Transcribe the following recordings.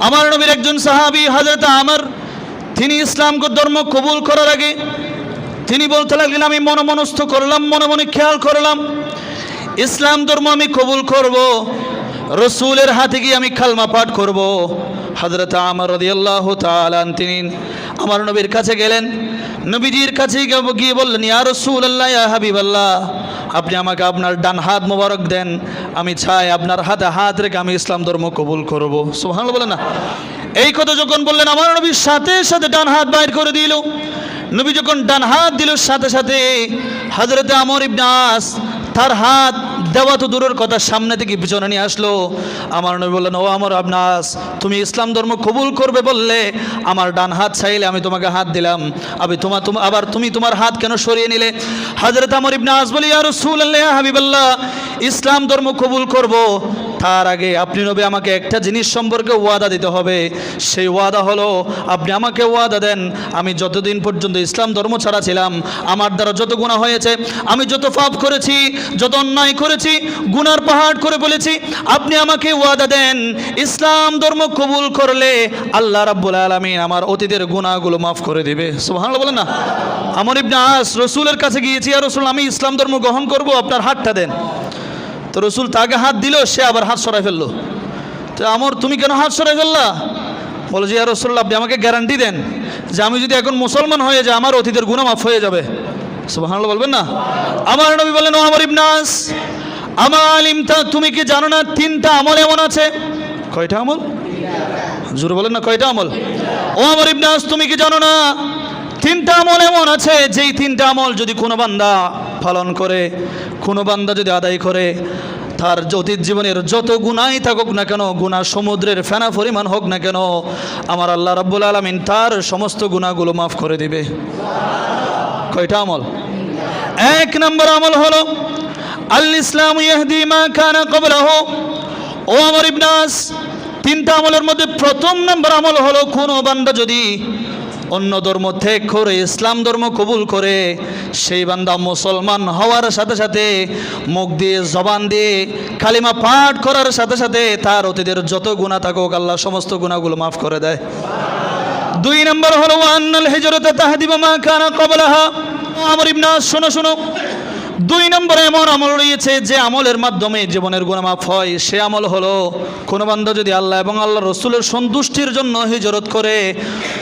আমার নবীর একজন সাহাবী হযরত আমর, তিনি ইসলাম ধর্ম কবুল করার আগে তিনি বলতে লাগলেন, আমি মনস্থ করলাম, মনে মনে খেয়াল করলাম, ইসলাম ধর্ম আমি কবুল করব, রসুলের হাতে গিয়ে আমি কালমা পাঠ করব। হযরত আমর রাদিয়াল্লাহু তাআলা তিনি আমার নবীর কাছে গেলেন, নবীজির কাছে গিয়ে বললেন, ইয়া রাসূলুল্লাহ, ইয়া হাবিবাল্লাহ, আপনি আমাকে আপনার ডান হাত মোবারক দেন, আমি চাই আপনার হাতে হাত রেখে আমি ইসলাম ধর্ম কবুল করব। সুবহানাল্লাহ বলেন না। এই কথা যখন বললেন, আমার নবীর সাথে সাথে ডান হাত বাইর করে দিল। নবী যখন ডান হাত দিল, সাথে সাথে হযরত আমর ইবনে আস তার হাত দেওয়া তো দূরের কথা, সামনে থেকে পিছনে নিয়ে আসলো। আমার নবী বললেন, ও আমর ইবনে আস, তুমি ইসলাম ধর্ম কবুল করবে বললে আমার ডান হাত চাইলে আমি তোমাকে হাত দিলাম, আবার তুমি তোমার হাত কেন সরিয়ে নিলে? হযরত আমর ইবনে আস বলি, ইয়া রাসূলুল্লাহ, ইয়া হাবিবাল্লাহ, ইসলাম ধর্ম কবুল করব, তার আগে আপনি নবী আমাকে একটা জিনিস সম্পর্কে ওয়াদা দিতে হবে। সেই ওয়াদা হলো, আপনি আমাকে ওয়াদা দেন, আমি যতদিন পর্যন্ত ইসলাম ধর্ম ছাড়া ছিলাম, আমার দ্বারা যত গুনাহ হয়েছে, আমি যত পাপ করেছি, যত অন্যায় করেছি, গুনার পাহাড় করে বলেছি, আপনি আমাকে ওয়াদা দেন, ইসলাম ধর্ম কবুল করলে আল্লাহ রাব্বুল আলামিন আমার অতীতের গুনাহগুলো মাফ করে দিবে। সুবহানাল্লাহ বলেন না। আমর ইবনে আস রসুলের কাছে গিয়েছি, ইয়া রাসূল, আমি ইসলাম ধর্ম গ্রহণ করব, আপনার হাতটা দেন। তো রসুল তাকে হাত দিল, সে আবার হাত সরাই ফেললো। তো আমর, তুমি কেন হাত সরাই ফেললা? বলে যে, ইয়া রাসূলুল্লাহ, আপনি আমাকে গ্যারান্টি দেন যে আমি যদি এখন মুসলমান হয়ে যাই, আমার অতীতের গুনাহ মাফ হয়ে যাবে। সুবহানাল্লাহ বলবেন না। আমার নবী বলেন, ও আমর ইবনে আস, আমা আলিমতা, তুমি কি জানো না 3টা আমল এমন আছে? কয়টা আমল? জোরে বলেন না, কয়টা আমল? ও আমর ইবনে আস, তুমি কি জানো না 3টা আমল এমন আছে, যেই 3টা আমল যদি কোনো বান্দা পালন করে, কোনো বান্দা যদি আদায় করে, তার অতীত জীবনের যত গুনাহই থাকুক না কেন, গুনাহ সমুদ্রের ফেনা পরিমাণ হোক না কেন, আমার আল্লাহ রাব্বুল আলামিন তার সমস্ত গুনাহগুলো মাফ করে দিবে। কয়টা আমল? 1 নম্বর আমল হলো আল ইসলাম ইয়াহদি মা কানা ক্বাবলাহু। ও আমর ইবনে আস, 3টা আমলের মধ্যে প্রথম নম্বর আমল হলো, কোনো বান্দা যদি অন্য ধর্ম ত্যাগ করে ইসলাম ধর্ম কবুল করে, সেই বান্দা মুসলমান হওয়ার সাথে সাথে, মুখ দিয়ে জবান দিয়ে কালিমা পাঠ করার সাথে সাথে তার অতীতের যত গুনাহ থাকুক, আল্লাহ সমস্ত গুনাহগুলো মাফ করে দেয়। 2 নম্বর হলো আন্নাল হিজরাতা তাহদিবু মা কানা ক্বাবলাহা। আমর ইবনে আস, শোনো, 2 নম্বরে এমন আমল রয়েছে যে আমলের মাধ্যমে জীবনের গুনাহ মাফ হয়। সে আমল হলো, কোন বান্দা যদি আল্লাহ এবং আল্লাহ রসুলের সন্তুষ্টির জন্য হিজরত করে,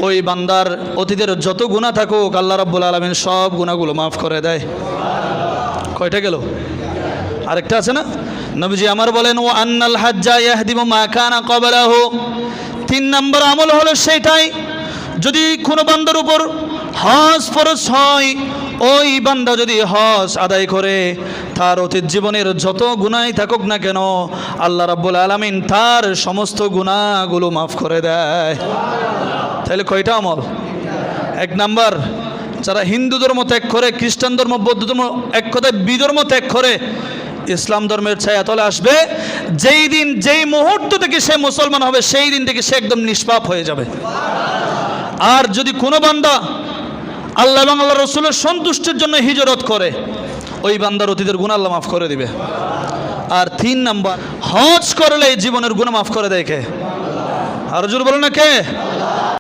ওই বান্দার অতীতের যত গুনাহ থাকুক, আল্লাহ রাব্বুল আলামিন সব গুনাহগুলো মাফ করে দেয়। কয়টা গেল? আরেকটা আছে না? নবীজি আমার বলেন, ও আন্নাল হাজ্জা ইয়াহদিমু মা কানা ক্বাবলাহু। 3 নম্বর আমল হলো সেটাই, যদি কোনো বান্দার উপর হজ ফরজ হয়, ওই বান্দা যদি হজ আদায় করে, তার অতীত জীবনের যত গুনাহই থাকুক না কেন, আল্লাহ রাব্বুল আলামিন তার সমস্ত গুনাহগুলো মাফ করে দেয়। তাহলে কয়টা আমল? 1 নাম্বার, যারা হিন্দু ধর্ম ত্যাগ করে, খ্রিস্টান ধর্ম, বৌদ্ধ ধর্ম, এক কথায় বিধর্ম ত্যাগ করে, ইসলাম ধর্মের ছায়াতলে আসবে, যেই দিন, যেই মুহূর্ত থেকে সে মুসলমান হবে, সেই দিন থেকে সে একদম নিষ্পাপ হয়ে যাবে। আর যদি কোনো বান্দা আল্লাহ এবং আল্লাহ রসুলের সন্তুষ্টির জন্য হিজরত করে, ওই বান্দার অতীতের গুনাহ আল্লাহ মাফ করে দিবে। আর 3 নাম্বার, হজ করলে জীবনের গুনাহ মাফ করে দেয় কে? আর জোর বলো না, কে?